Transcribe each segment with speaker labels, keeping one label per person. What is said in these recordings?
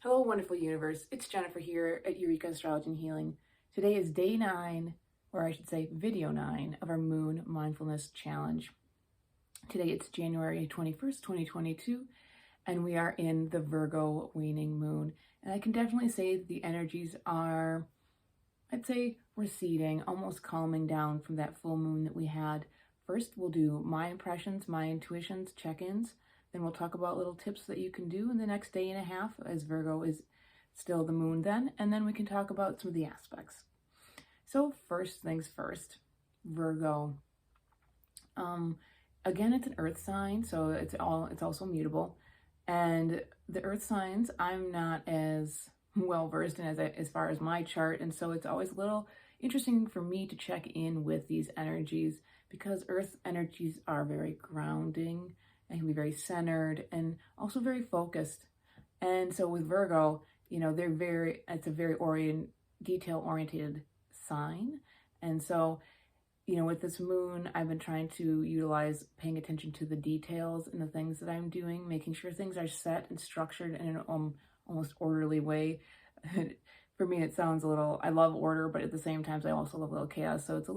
Speaker 1: Hello, wonderful universe. It's Jennifer here at Eureka Astrology and Healing. Today is day 9, or I should say video 9, of our Moon Mindfulness Challenge. Today it's January 21st, 2022, and we are in the Virgo waning moon. And I can definitely say the energies are, I'd say, receding, almost calming down from that full moon that we had. First, we'll do my impressions, my intuitions, check-ins. Then we'll talk about little tips that you can do in the next day and a half, as Virgo is still the moon then. And then we can talk about some of the aspects. So first things first, Virgo. Again, it's an earth sign, so it's also mutable. And the earth signs, I'm not as well versed in as far as my chart, and so it's always a little interesting for me to check in with these energies because earth energies are very grounding and can be very centered and also very focused. And so with Virgo, it's a very detail-oriented sign. And so, with this moon, I've been trying to utilize paying attention to the details and the things that I'm doing, making sure things are set and structured in an almost orderly way. For me, it sounds a little, I love order, but at the same time, I also love a little chaos. So it's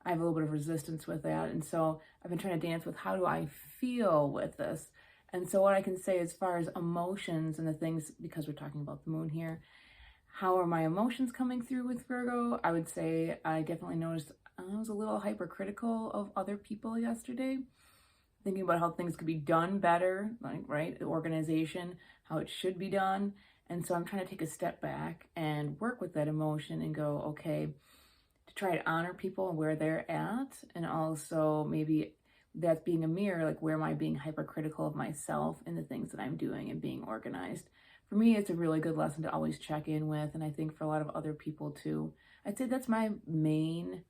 Speaker 1: I have a little bit of resistance with that. And so I've been trying to dance with how do I feel with this? And so what I can say as far as emotions and the things, because we're talking about the moon here, how are my emotions coming through with Virgo? I would say I definitely noticed I was a little hypercritical of other people yesterday, thinking about how things could be done better, right? The organization, how it should be done. And so I'm trying to take a step back and work with that emotion and go, okay, to try to honor people and where they're at. And also maybe that's being a mirror, like where am I being hypercritical of myself and the things that I'm doing and being organized. For me, it's a really good lesson to always check in with. And I think for a lot of other people too. I'd say that's my main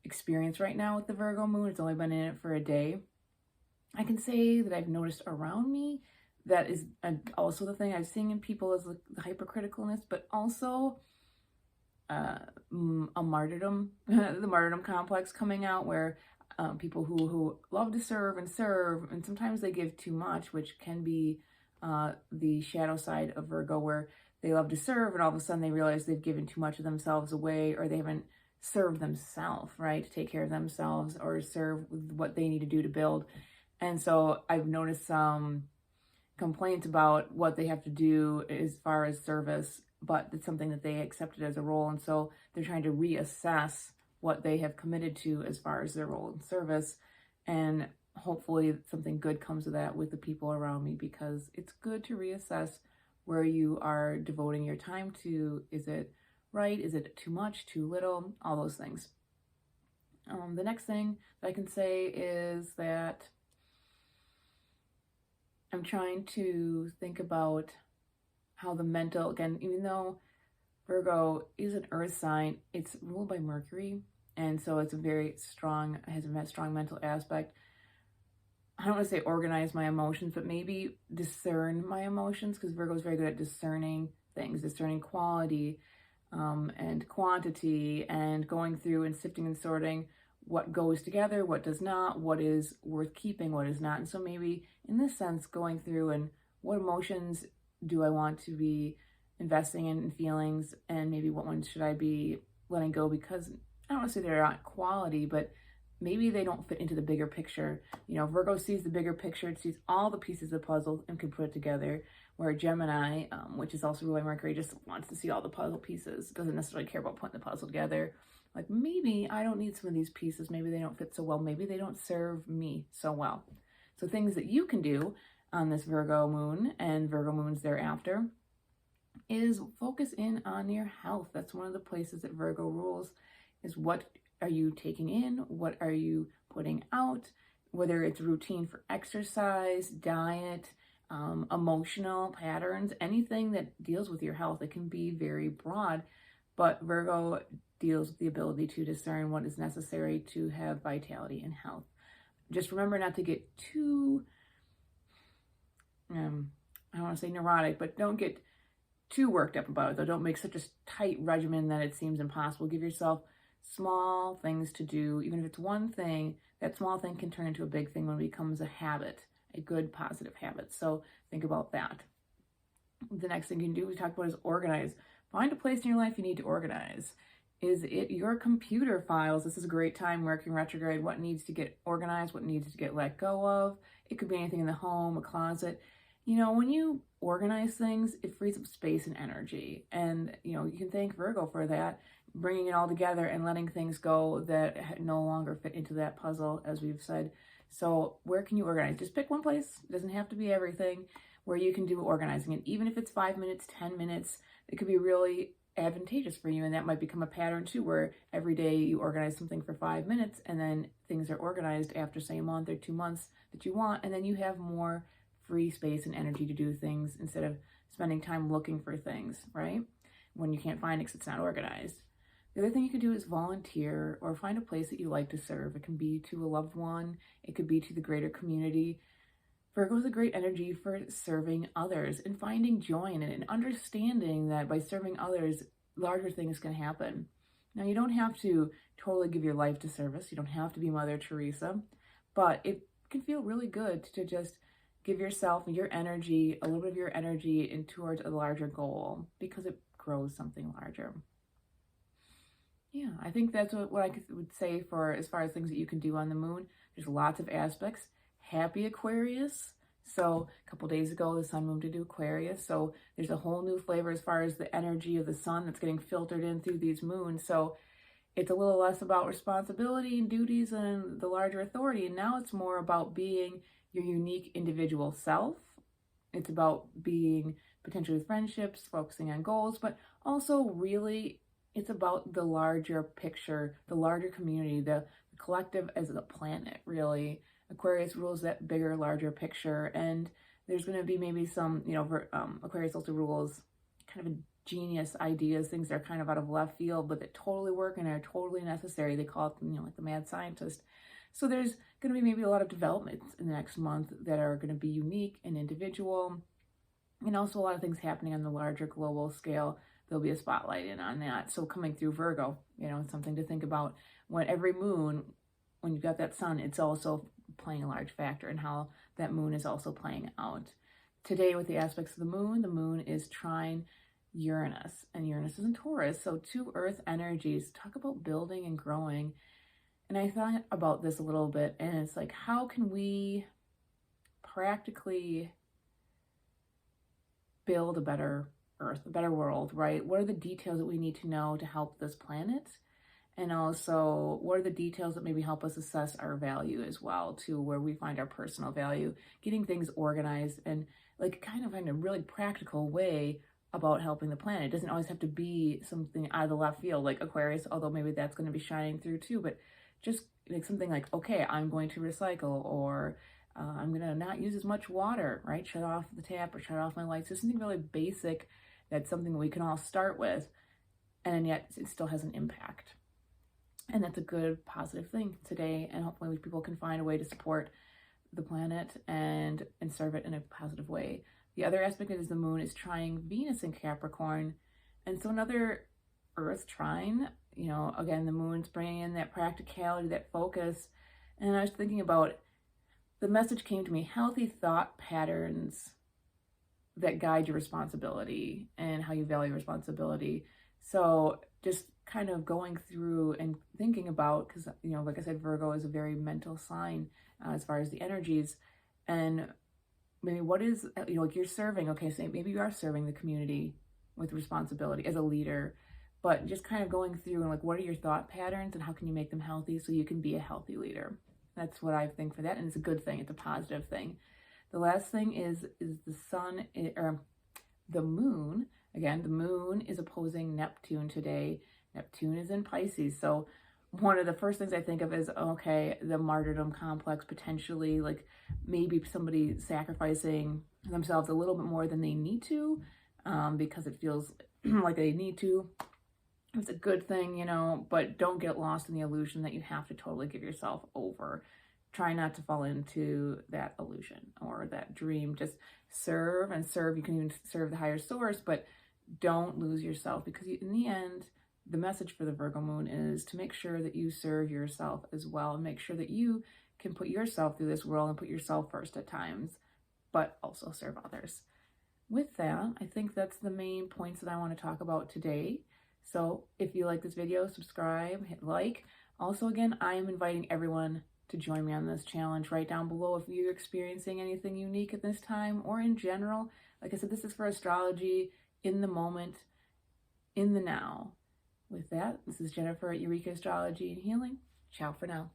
Speaker 1: experience right now with the Virgo moon. It's only been in it for a day. I can say that I've noticed around me that is also the thing I'm seeing in people is the hypercriticalness, but also a martyrdom, the martyrdom complex coming out where people who love to serve, and sometimes they give too much, which can be the shadow side of Virgo, where they love to serve and all of a sudden they realize they've given too much of themselves away, or they haven't served themselves, right? To take care of themselves or serve what they need to do to build. And so I've noticed some complaints about what they have to do as far as service, but it's something that they accepted as a role. And so they're trying to reassess what they have committed to as far as their role in service. And hopefully something good comes of that with the people around me, because it's good to reassess where you are devoting your time to. Is it right? Is it too much, too little? All those things. The next thing that I can say is that I'm trying to think about how the mental, again, even though Virgo is an earth sign, it's ruled by Mercury. And so it's has a strong mental aspect. I don't want to say organize my emotions, but maybe discern my emotions, because Virgo is very good at discerning things, discerning quality and quantity, and going through and sifting and sorting what goes together, what does not, what is worth keeping, what is not. And so maybe in this sense, going through and what emotions do I want to be investing in feelings, and maybe what ones should I be letting go, because I don't want to say they're not quality, but maybe they don't fit into the bigger picture. Virgo sees the bigger picture, it sees all the pieces of the puzzle and can put it together, where Gemini, which is also ruled by Mercury, just wants to see all the puzzle pieces, doesn't necessarily care about putting the puzzle together. Like, maybe I don't need some of these pieces, maybe they don't fit so well, maybe they don't serve me so well. So things that you can do on this Virgo moon and Virgo moons thereafter is focus in on your health. That's one of the places that Virgo rules, is what are you taking in? What are you putting out? Whether it's routine for exercise, diet, emotional patterns, anything that deals with your health. It can be very broad, but Virgo deals with the ability to discern what is necessary to have vitality and health. Just remember not to get too, I don't want to say neurotic, but don't get too worked up about it, though. Don't make such a tight regimen that it seems impossible. Give yourself small things to do. Even if it's one thing, that small thing can turn into a big thing when it becomes a habit, a good positive habit. So think about that. The next thing you can do, we talked about, is organize. Find a place in your life you need to organize. Is it your computer files? This is a great time, Mercury retrograde. What needs to get organized? What needs to get let go of? It could be anything in the home, a closet. You know, when you organize things, it frees up space and energy. And, you know, you can thank Virgo for that, bringing it all together and letting things go that no longer fit into that puzzle, as we've said. So where can you organize? Just pick one place. It doesn't have to be everything, where you can do organizing. And even if it's 5 minutes, 10 minutes, it could be really advantageous for you. And that might become a pattern too, where every day you organize something for 5 minutes, and then things are organized after, say, a month or 2 months that you want. And then you have more free space and energy to do things instead of spending time looking for things, right? When you can't find it because it's not organized. The other thing you could do is volunteer or find a place that you like to serve. It can be to a loved one. It could be to the greater community. Virgo is a great energy for serving others and finding joy in it and understanding that by serving others, larger things can happen. Now, you don't have to totally give your life to service. You don't have to be Mother Teresa, but it can feel really good to just give yourself and your energy, a little bit of your energy, in towards a larger goal, because it grows something larger. Yeah, I think that's what I would say for as far as things that you can do on the moon. There's lots of aspects. Happy Aquarius. So a couple days ago, the sun moved into Aquarius. So there's a whole new flavor as far as the energy of the sun that's getting filtered in through these moons. So it's a little less about responsibility and duties and the larger authority. And now it's more about being your unique individual self. It's about being potentially with friendships, focusing on goals, but also really it's about the larger picture, the larger community, the collective as a planet, really. Aquarius rules that bigger, larger picture. And there's going to be maybe some, you know, Aquarius also rules kind of genius ideas, things that are kind of out of left field, but that totally work and are totally necessary. They call it, you know, like the mad scientist. So there's going to be maybe a lot of developments in the next month that are going to be unique and individual. And also a lot of things happening on the larger global scale. There'll be a spotlight in on that. So coming through Virgo, you know, it's something to think about. When every moon, when you've got that sun, it's also playing a large factor in how that moon is also playing out. Today, with the aspects of the moon is trine Uranus, and Uranus is in Taurus. So two earth energies. Talk about building and growing. And I thought about this a little bit, and it's like, how can we practically build a better earth, a better world, right? What are the details that we need to know to help this planet? And also, what are the details that maybe help us assess our value as well, to where we find our personal value, getting things organized and like kind of in a really practical way about helping the planet. It doesn't always have to be something out of the left field like Aquarius, although maybe that's going to be shining through too, but just like something like, okay, I'm going to recycle, or I'm going to not use as much water, right? Shut off the tap or shut off my lights. Just something really basic. That's something we can all start with, and yet it still has an impact. And that's a good, positive thing today. And hopefully people can find a way to support the planet and serve it in a positive way. The other aspect is the moon is trining Venus in Capricorn. And so another Earth trine, you know, again, the moon's bringing in that practicality, that focus. And I was thinking about, the message came to me, healthy thought patterns that guide your responsibility and how you value responsibility. So just kind of going through and thinking about, because, you know, like I said, Virgo is a very mental sign as far as the energies. And maybe what is, you know, like you're serving, okay, so maybe you are serving the community with responsibility as a leader, but just kind of going through and like, what are your thought patterns and how can you make them healthy so you can be a healthy leader? That's what I think for that. And it's a good thing. It's a positive thing. The last thing is the sun, or the moon. Again, the moon is opposing Neptune today. Neptune is in Pisces. So one of the first things I think of is, okay, the martyrdom complex, potentially, like maybe somebody sacrificing themselves a little bit more than they need to, because it feels like they need to. It's a good thing, you know, but don't get lost in the illusion that you have to totally give yourself over. Try not to fall into that illusion or that dream. Just serve and serve. You can even serve the higher source, but don't lose yourself, because in the end, the message for the Virgo moon is to make sure that you serve yourself as well, and make sure that you can put yourself through this world and put yourself first at times, but also serve others. with that, I think that's the main points that I want to talk about today. So if you like this video, subscribe, hit like. Also, again, I am inviting everyone to join me on this challenge. Right down below if you're experiencing anything unique at this time or in general. Like I said, this is for astrology in the moment, in the now. With that, this is Jennifer at Eureka Astrology and Healing. Ciao for now.